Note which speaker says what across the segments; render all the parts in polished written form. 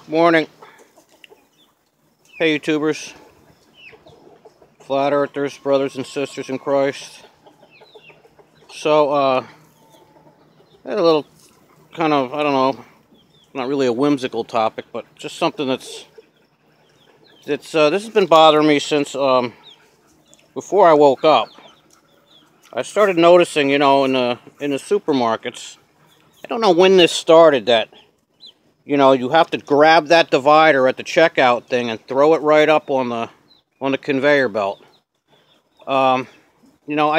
Speaker 1: Morning. Hey YouTubers, flat earthers, brothers and sisters in Christ. So, I had a little kind of, I don't know, not really a whimsical topic, but just something this has been bothering me since, before I woke up. I started noticing, in the supermarkets, I don't know when this started, that you have to grab that divider at the checkout thing and throw it right up on the conveyor belt. I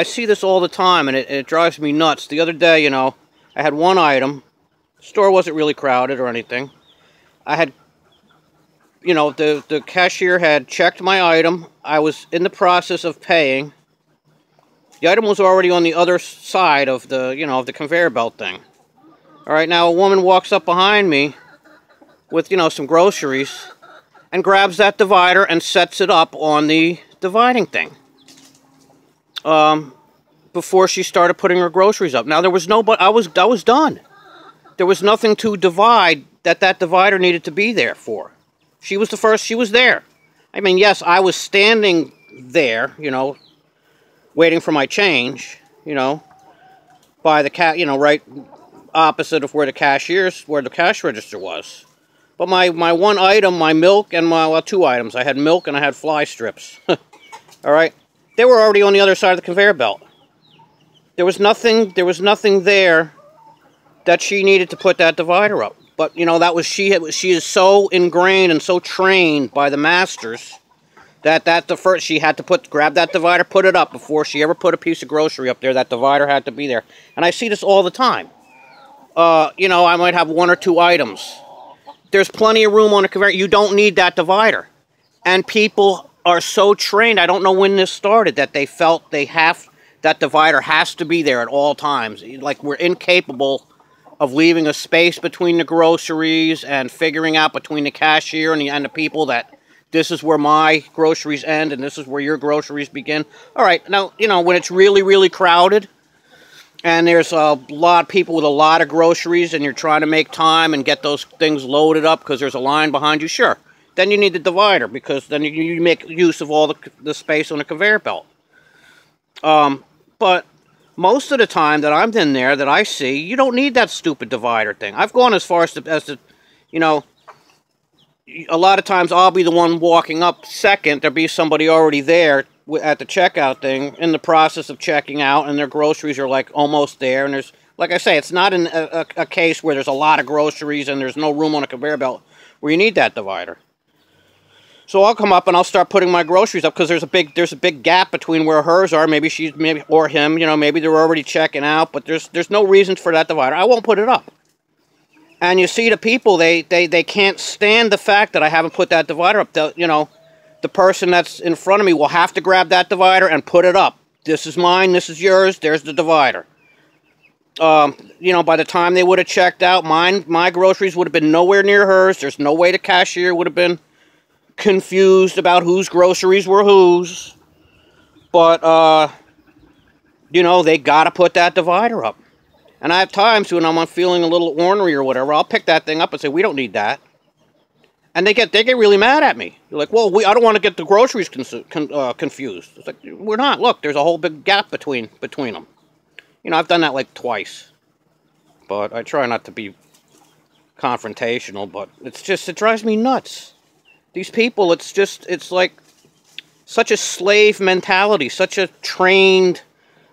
Speaker 1: see this all the time, and it drives me nuts. The other day, I had one item. The store wasn't really crowded or anything. I had, the cashier had checked my item. I was in the process of paying. The item was already on the other side of the conveyor belt thing. All right, now a woman walks up behind me with, some groceries and grabs that divider and sets it up on the dividing thing. Before she started putting her groceries up. Now there was I was done. There was nothing to divide that divider needed to be there for. She was the first. She was there. I mean, yes, I was standing there, waiting for my change, by the right opposite of where the cash register was. But my one item, my milk, and two items. I had milk and I had fly strips. All right. They were already on the other side of the conveyor belt. There was nothing there that she needed to put that divider up. But she is so ingrained and so trained by the masters that she had to grab that divider, put it up before she ever put a piece of grocery up there. That divider had to be there. And I see this all the time. I might have one or two items. There's plenty of room on a conveyor. You don't need that divider. And people are so trained, I don't know when this started, that they felt that divider has to be there at all times. Like, we're incapable of leaving a space between the groceries and figuring out between the cashier and the people that this is where my groceries end and this is where your groceries begin. All right, now, when it's really, really crowded and there's a lot of people with a lot of groceries and you're trying to make time and get those things loaded up because there's a line behind you, sure. Then you need the divider because then you make use of all the space on the conveyor belt. But most of the time that I'm in there, that I see, you don't need that stupid divider thing. I've gone as far as to a lot of times I'll be the one walking up second. There'll be somebody already there at the checkout thing in the process of checking out, and their groceries are like almost there. And there's, like I say, it's not a case where there's a lot of groceries and there's no room on a conveyor belt where you need that divider. So I'll come up and I'll start putting my groceries up because there's a big gap between where hers are. Maybe or him, maybe they're already checking out, but there's no reason for that divider. I won't put it up. And you see the people, they can't stand the fact that I haven't put that divider up. The person that's in front of me will have to grab that divider and put it up. This is mine, this is yours, there's the divider. By the time they would have checked out, my groceries would have been nowhere near hers. There's no way the cashier would have been confused about whose groceries were whose. But, they got to put that divider up. And I have times when I'm feeling a little ornery or whatever, I'll pick that thing up and say, we don't need that. And they get really mad at me. They're like, well, I don't want to get the groceries confused. It's like, we're not. Look, there's a whole big gap between them. I've done that like twice. But I try not to be confrontational, but it drives me nuts. These people, it's like such a slave mentality, such a trained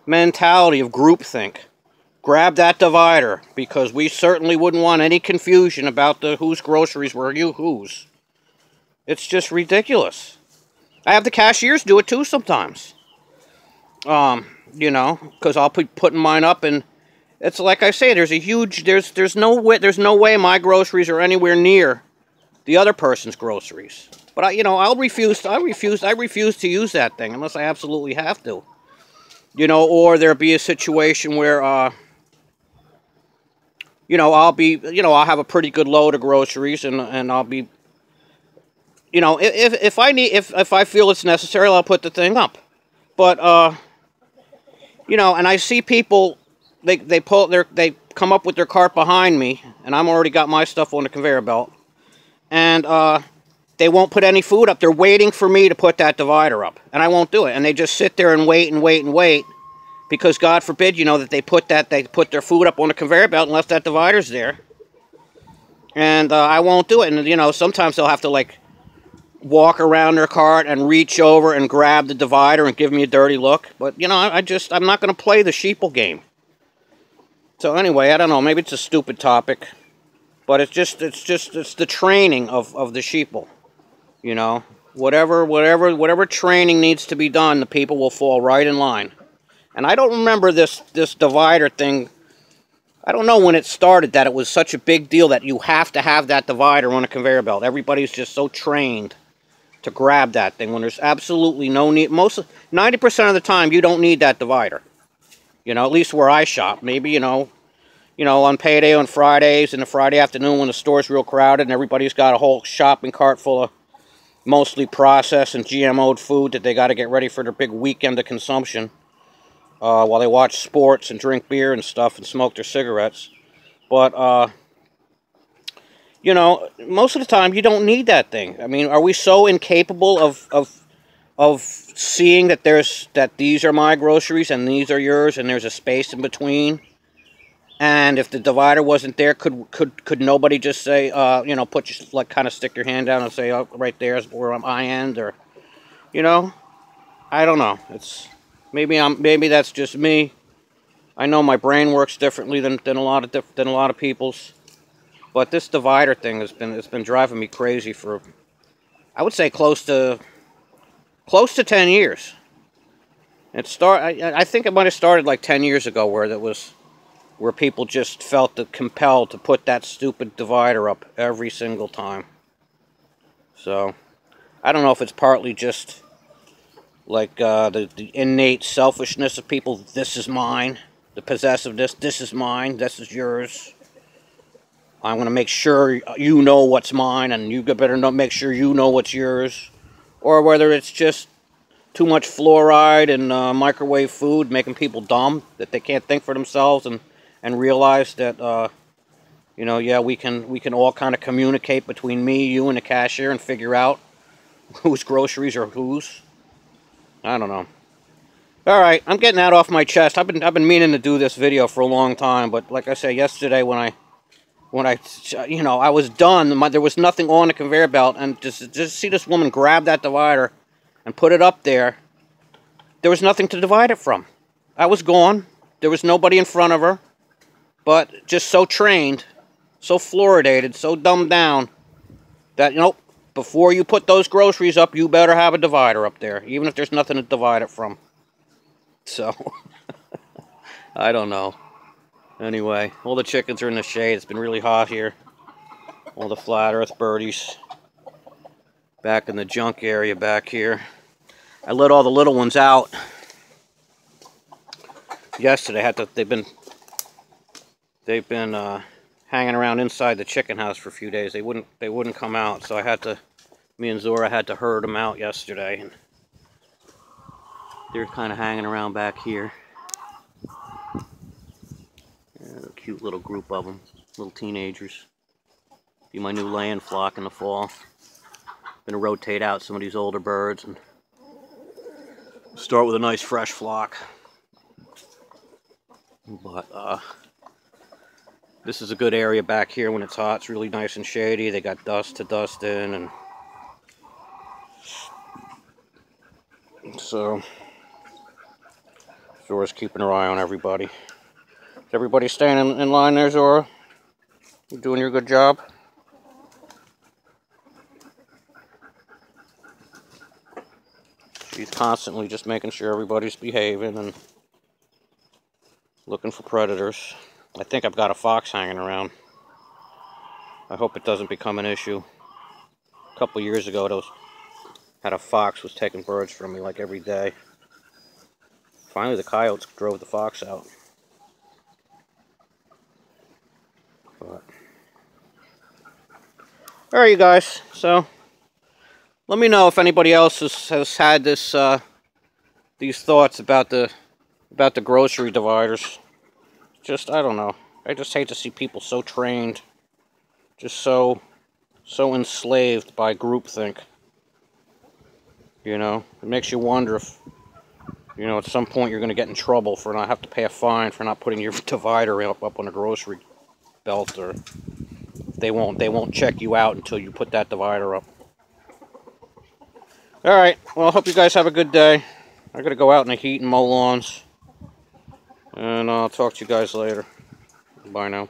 Speaker 1: mentality of groupthink. Grab that divider, because we certainly wouldn't want any confusion about whose groceries were whose. It's just ridiculous. I have the cashiers do it too sometimes. Because I'll be putting mine up, and it's like I say, there's no way my groceries are anywhere near the other person's groceries. But I refuse to use that thing unless I absolutely have to. Or there'll be a situation where I'll have a pretty good load of groceries, and I'll be, if I feel it's necessary, I'll put the thing up. But and I see people, they come up with their cart behind me, and I'm already got my stuff on the conveyor belt. and they won't put any food up. They're waiting for me to put that divider up, and I won't do it. And they just sit there and wait and wait and wait, because God forbid, you know, that they put their food up on the conveyor belt unless that divider's there. And I won't do it. And you know, sometimes they'll have to like walk around their cart and reach over and grab the divider and give me a dirty look. But you know, I'm not going to play the sheeple game. So anyway, I don't know. Maybe it's a stupid topic, but it's the training of the sheeple. You know, whatever training needs to be done, the people will fall right in line. And I don't remember this divider thing. I don't know when it started that it was such a big deal that you have to have that divider on a conveyor belt. Everybody's just so trained to grab that thing when there's absolutely no need. 90% of the time, you don't need that divider. You know, at least where I shop. Maybe, you know, on payday on Fridays and the Friday afternoon when the store's real crowded and everybody's got a whole shopping cart full of mostly processed and GMO'd food that they got to get ready for their big weekend of consumption. While they watch sports and drink beer and stuff and smoke their cigarettes. But, you know, most of the time you don't need that thing. I mean, are we so incapable of seeing that these are my groceries and these are yours and there's a space in between? And if the divider wasn't there, could nobody just say, you know, kind of stick your hand down and say, oh, right there is where I end, or, you know, I don't know. Maybe that's just me. I know my brain works differently than a lot of people's, but this divider thing has been driving me crazy for, I would say, close to 10 years. I think it might have started like 10 years ago, where people just felt compelled to put that stupid divider up every single time. So I don't know if it's partly just like the innate selfishness of people. This is mine. The possessiveness. This is mine. This is yours. I'm going to make sure you know what's mine, and you better make sure you know what's yours. Or whether it's just too much fluoride and microwave food making people dumb, that they can't think for themselves and realize that, you know, yeah, we can all kind of communicate between me, you, and the cashier and figure out whose groceries are whose. I don't know. All right, I'm getting that off my chest. I've been meaning to do this video for a long time, but like I said yesterday, when I you know, I was done. There was nothing on the conveyor belt, and just see this woman grab that divider and put it up there. There was nothing to divide it from. I was gone. There was nobody in front of her, but just so trained, so fluoridated, so dumbed down that, you know, before you put those groceries up, you better have a divider up there, even if there's nothing to divide it from. So, I don't know. Anyway, all the chickens are in the shade. It's been really hot here. All the flat earth birdies back in the junk area back here. I let all the little ones out yesterday. They've been hanging around inside the chicken house for a few days. They wouldn't come out, so me and Zora had to herd them out yesterday, and they're kind of hanging around back here. A cute little group of them, little teenagers. Be my new laying flock in the fall. Gonna rotate out some of these older birds and start with a nice fresh flock. But this is a good area back here when it's hot. It's really nice and shady. They got dust to dust in, and so Zora's keeping her eye on everybody. Is everybody staying in line there, Zora? You doing your good job? She's constantly just making sure everybody's behaving and looking for predators. I think I've got a fox hanging around. I hope it doesn't become an issue. A couple years ago, had a fox was taking birds from me like every day. Finally, the coyotes drove the fox out. But all right, you guys. So let me know if anybody else has had these thoughts about the grocery dividers. Just, I don't know. I just hate to see people so trained, just so so enslaved by groupthink. You know, it makes you wonder if, you know, at some point you're going to get in trouble for not have to pay a fine for not putting your divider up on a grocery belt, or they won't check you out until you put that divider up. All right. Well, I hope you guys have a good day. I got to go out in the heat and mow lawns, and I'll talk to you guys later. Bye now.